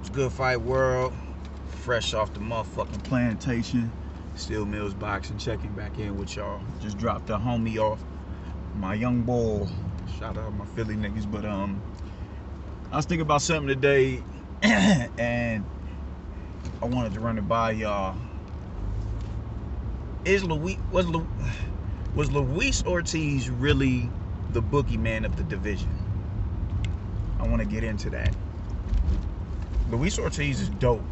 It's Good Fight World. Fresh off the motherfucking plantation. Steel Mills Boxing, checking back in with y'all. Just dropped a homie off. My young boy. Shout out my Philly niggas. But I was thinking about something today and I wanted to run it by y'all. Was Luis Ortiz really the boogeyman of the division? I want to get into that. Luis Ortiz is dope.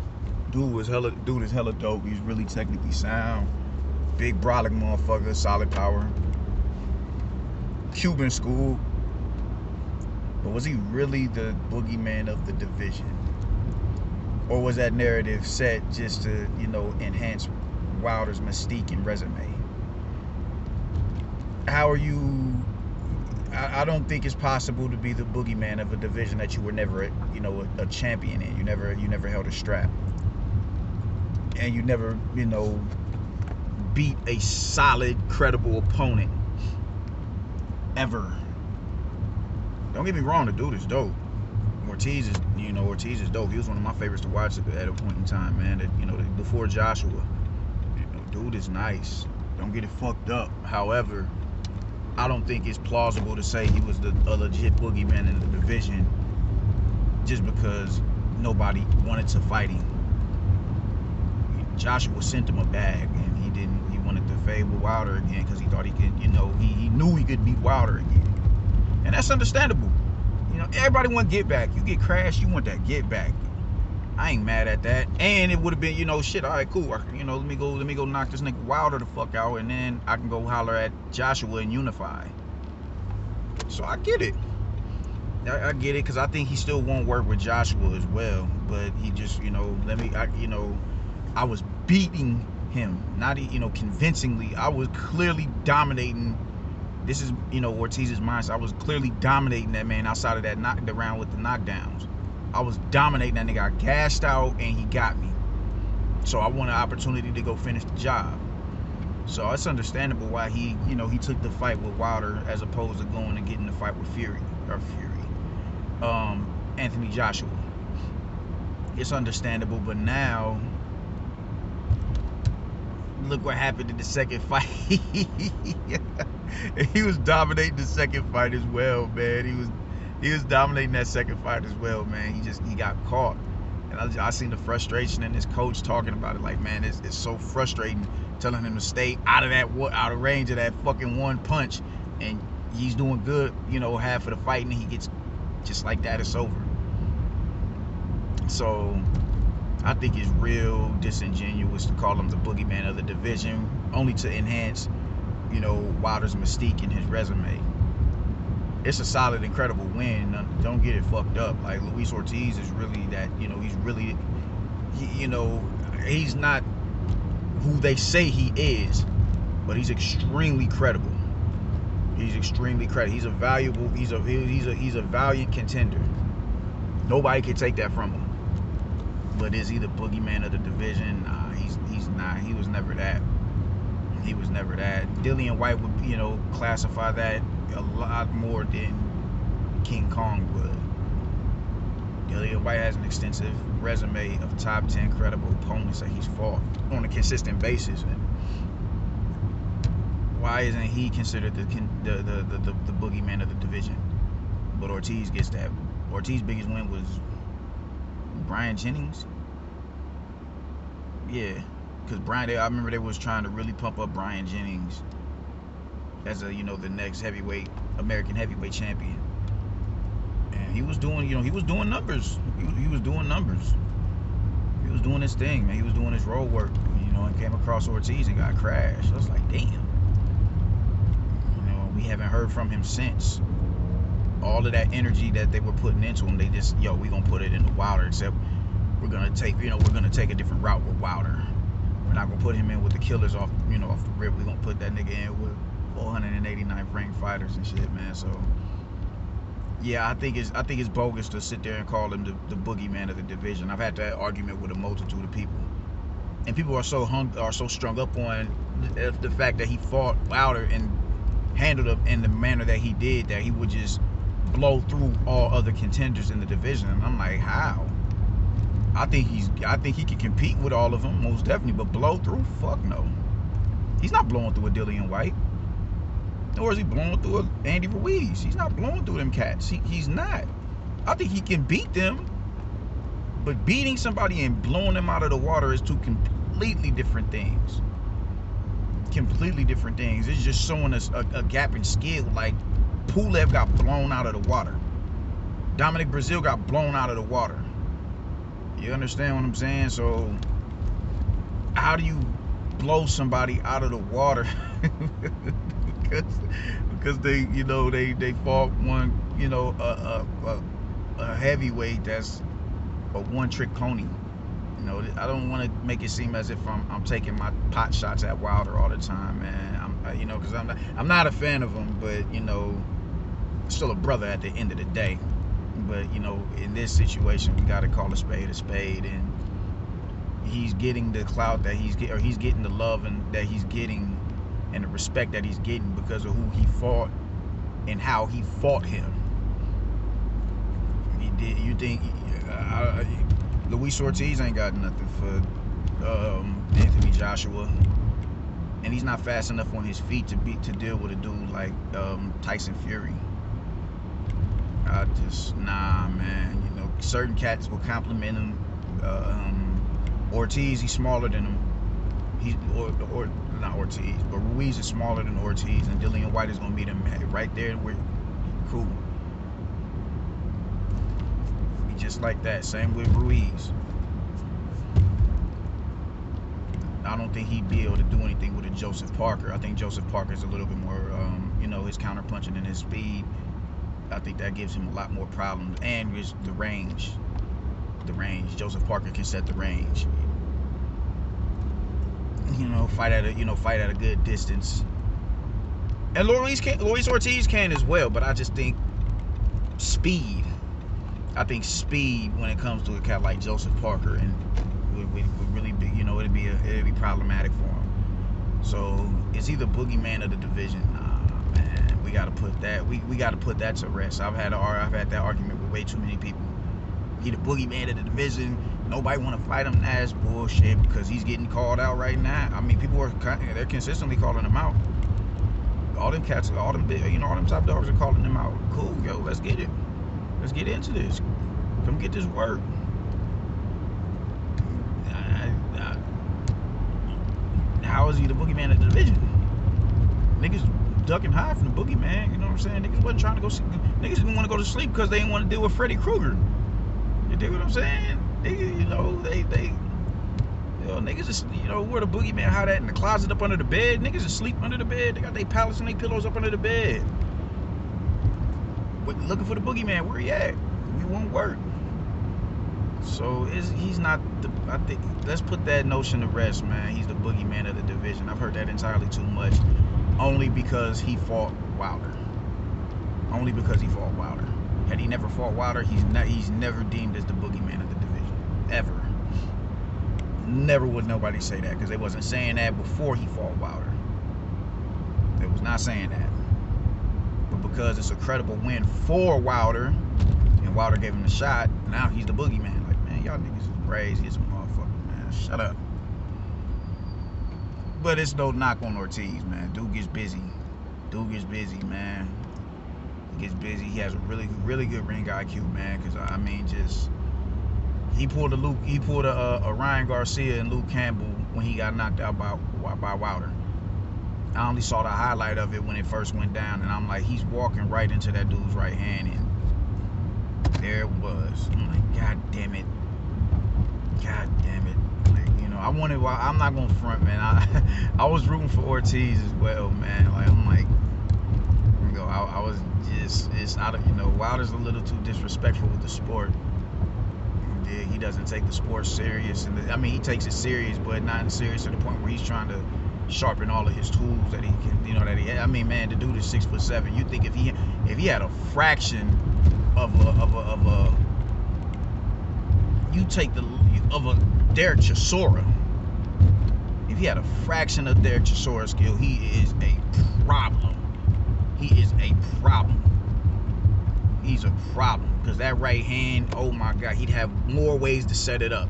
Dude is hella dope. He's really technically sound. Big brolic motherfucker, solid power. Cuban school. But was he really the boogeyman of the division? Or was that narrative set just to, enhance Wilder's mystique and resume? How are you? I don't think it's possible to be the boogeyman of a division that you were never, a champion in. You never held a strap, and you never, beat a solid, credible opponent ever. Don't get me wrong, the dude is dope. Ortiz is dope. He was one of my favorites to watch at a point in time, man. That, before Joshua, dude is nice. Don't get it fucked up. However, I don't think it's plausible to say he was a legit boogeyman in the division just because nobody wanted to fight him. Joshua sent him a bag, and he didn't. He wanted to fade with Wilder again because he thought he could. He knew he could beat Wilder again, and that's understandable. Everybody want get back. You get crashed, you want that get back. I ain't mad at that. And it would have been, shit, all right, cool. Let me go knock this nigga Wilder the fuck out, and then I can go holler at Joshua and unify. So I get it. I get it, because I think he still won't work with Joshua as well. But he just, I was beating him, not, convincingly. I was clearly dominating. This is, Ortiz's mindset. I was clearly dominating that man outside of the round with the knockdowns. I was dominating that nigga. I gassed out and he got me. So I want an opportunity to go finish the job. So it's understandable why he took the fight with Wilder as opposed to going and getting the fight with Anthony Joshua. It's understandable, but now look what happened in the second fight. He was dominating the second fight as well, man. He was dominating that second fight as well, man. He got caught. And I seen the frustration in his coach talking about it. Like, man, it's so frustrating, telling him to stay out of range of that fucking one punch. And he's doing good, half of the fight, and he gets just like that, it's over. So I think it's real disingenuous to call him the boogeyman of the division, only to enhance, Wilder's mystique in his resume. It's a solid, incredible win. Don't get it fucked up. Like, Luis Ortiz is really that, he's not who they say he is, but he's extremely credible. He's extremely credible. He's a valiant contender. Nobody can take that from him. But is he the boogeyman of the division? Nah, he's not. He was never that. He was never that. Dillian White would, classify that a lot more than King Kong would. Dillian White has an extensive resume of top 10 credible opponents that he's fought on a consistent basis. And why isn't he considered the boogeyman of the division? But Ortiz gets that. Ortiz's biggest win was Brian Jennings. Yeah, because I remember they was trying to really pump up Brian Jennings as the next American heavyweight champion. And he was doing, he was doing numbers. He was doing numbers. He was doing his thing, man. He was doing his road work, and came across Ortiz and got crashed. I was like, damn. We haven't heard from him since. All of that energy that they were putting into him, they just, we gonna put it into Wilder, except we're gonna take a different route with Wilder. We're not gonna put him in with the killers off the rip. We're gonna put that nigga in with 489 ranked fighters and shit, man. So yeah, I think it's bogus to sit there and call him the boogeyman of the division. I've had that argument with a multitude of people, and people are so strung up on the fact that he fought Wilder and handled him in the manner that he did, that he would just blow through all other contenders in the division. And I'm like, how? I think he can compete with all of them, most definitely. But blow through, fuck no. He's not blowing through a Dillian White, nor is he blowing through a Andy Ruiz. He's not blowing through them cats. He's not. I think he can beat them, but beating somebody and blowing them out of the water is two completely different things. Completely different things. It's just showing us a gap in skill. Like Pulev got blown out of the water. Dominic Brazil got blown out of the water. You understand what I'm saying? So how do you blow somebody out of the water? because they, you know, they fought one, you know, a heavyweight that's a one-trick pony. You know, I don't want to make it seem as if I'm taking my pot shots at Wilder all the time, man. You know, because I'm not a fan of him, but you know, still a brother at the end of the day. But you know, in this situation, we got to call a spade, and he's getting the clout that he's getting the love that he's getting, and the respect that he's getting because of who he fought and how he fought him. He did. You think Luis Ortiz ain't got nothing for Anthony Joshua, and he's not fast enough on his feet to deal with a dude like Tyson Fury. Nah, man. You know, certain cats will compliment him. Ortiz, he's smaller than him. Or not Ortiz, but Ruiz is smaller than Ortiz, and Dillian White is gonna meet him right there. We're cool. Be just like that. Same with Ruiz. I don't think he'd be able to do anything with a Joseph Parker. I think Joseph Parker is a little bit more, you know, his counter punching and his speed. I think that gives him a lot more problems, and it's the range. The range. Joseph Parker can set the range. You know, fight at a good distance. And Luis Ortiz can as well, but I just think speed. I think speed when it comes to a cat like Joseph Parker, and would really be, you know, it'd be problematic for him. So it's either boogeyman or the division. Nah, man, we gotta put that. We gotta put that to rest. I've had that argument with way too many people. He the boogeyman of the division. Nobody want to fight him. That's bullshit because he's getting called out right now. I mean, people they're consistently calling him out. All them cats, all them top dogs are calling him out. Cool, yo, let's get it. Let's get into this. Come get this work. How is he the boogeyman of the division? Niggas ducking high from the boogeyman. You know what I'm saying? Niggas wasn't trying to go. Niggas didn't want to go to sleep because they didn't want to deal with Freddy Krueger. You dig what I'm saying? Niggas, you know, niggas is, you know, where the boogeyman hide at in the closet up under the bed. Niggas is sleep under the bed. They got their pallets and their pillows up under the bed. But looking for the boogeyman, where he at? We won't work. So he's not the. I think let's put that notion to rest, man. He's the boogeyman of the division. I've heard that entirely too much, only because he fought Wilder. Only because he fought Wilder. Had he never fought Wilder, he's never deemed as the boogeyman of the division. Ever. Never would nobody say that, because they wasn't saying that before he fought Wilder. They was not saying that. But because it's a credible win for Wilder, and Wilder gave him the shot, now he's the boogeyman. Like, man, y'all niggas is crazy as a motherfucker, man. Shut up. But it's no knock on Ortiz, man. Dude gets busy. Dude gets busy, man. He gets busy. He has a really, really good ring IQ, man. Because I mean, just he pulled a Ryan Garcia and Luke Campbell when he got knocked out by Wilder. I only saw the highlight of it when it first went down, and I'm like, he's walking right into that dude's right hand, and there it was. I'm like, God damn it. God damn it. Like, you know, I'm not gonna front, man. I was rooting for Ortiz as well, man. Like, I'm like, you know, I was just, it's not, you know, Wilder's a little too disrespectful with the sport. Yeah, he doesn't take the sport serious, and I mean, he takes it serious, but not serious to the point where he's trying to sharpen all of his tools that he can, you know, that he. I mean, man, the dude is 6'7". You think if he had a fraction of a you take of a Derek Chisora. If he had a fraction of Derek Chisora's skill, he is a problem. He is a problem. he's a problem, because that right hand, oh my God, he'd have more ways to set it up.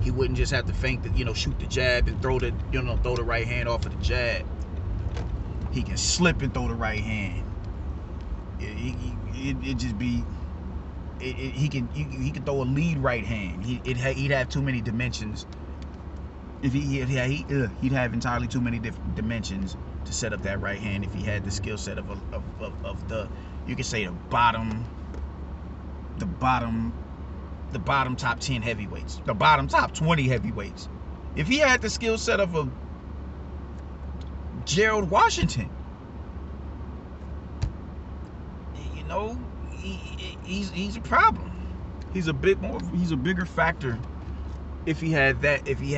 He wouldn't just have to feint the, shoot the jab and throw the, throw the right hand off of the jab. He can slip and throw the right hand. It just be, he can throw a lead right hand. He'd have too many dimensions. If he'd have entirely too many different dimensions to set up that right hand if he had the skill set of the, you could say, the bottom top 10 heavyweights, the bottom top 20 heavyweights. If he had the skill set of a Gerald Washington, he's a problem. He's a bigger factor if he had that, if he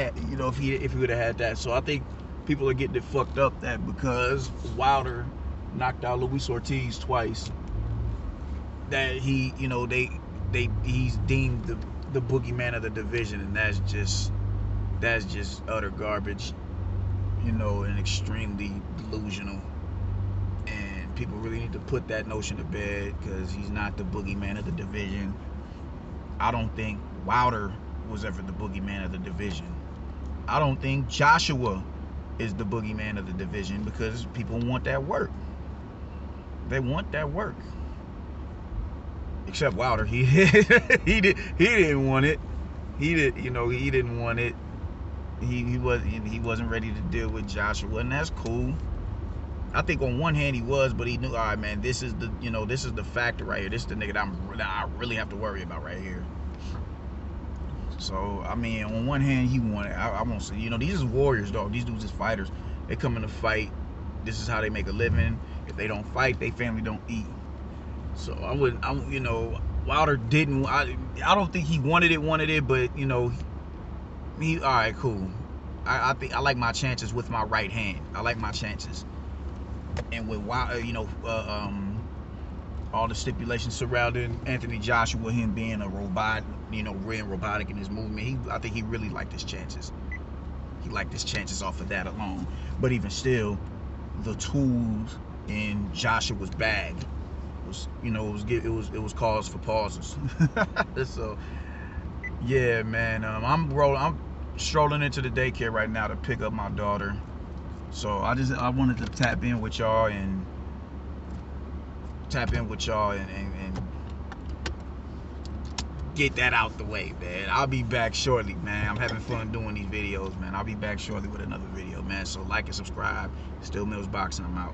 would have had that. So I think people are getting it fucked up that because Wilder knocked out Luis Ortiz twice, that he's deemed the boogeyman of the division, and that's just utter garbage, and extremely delusional. And people really need to put that notion to bed, because he's not the boogeyman of the division. I don't think Wilder was ever the boogeyman of the division. I don't think Joshua is the boogeyman of the division, because people want that work. They want that work. Except Wilder, he didn't want it. He didn't want it. He wasn't ready to deal with Joshua, and that's cool. I think on one hand he was, but he knew, all right, man, this is the factor right here. This is the nigga that I really have to worry about right here. So, I mean, on one hand, he wanted, I won't say, these is warriors, dog. These dudes is fighters. They come in to fight. This is how they make a living. If they don't fight, they family don't eat. So, Wilder didn't, I don't think he wanted it, but, all right, cool. I think I like my chances with my right hand. I like my chances. And with Wilder, all the stipulations surrounding Anthony Joshua, him being a robot, real robotic in his movement, I think he really liked his chances. He liked his chances off of that alone. But even still, the tools in Joshua's bag was, it was cause for pauses. So, yeah, man, I'm strolling into the daycare right now to pick up my daughter. So I wanted to tap in with y'all and get that out the way, man. I'll be back shortly, man. I'm having fun doing these videos, man. I'll be back shortly with another video, man. So like and subscribe. Still Mills Boxing, I'm out.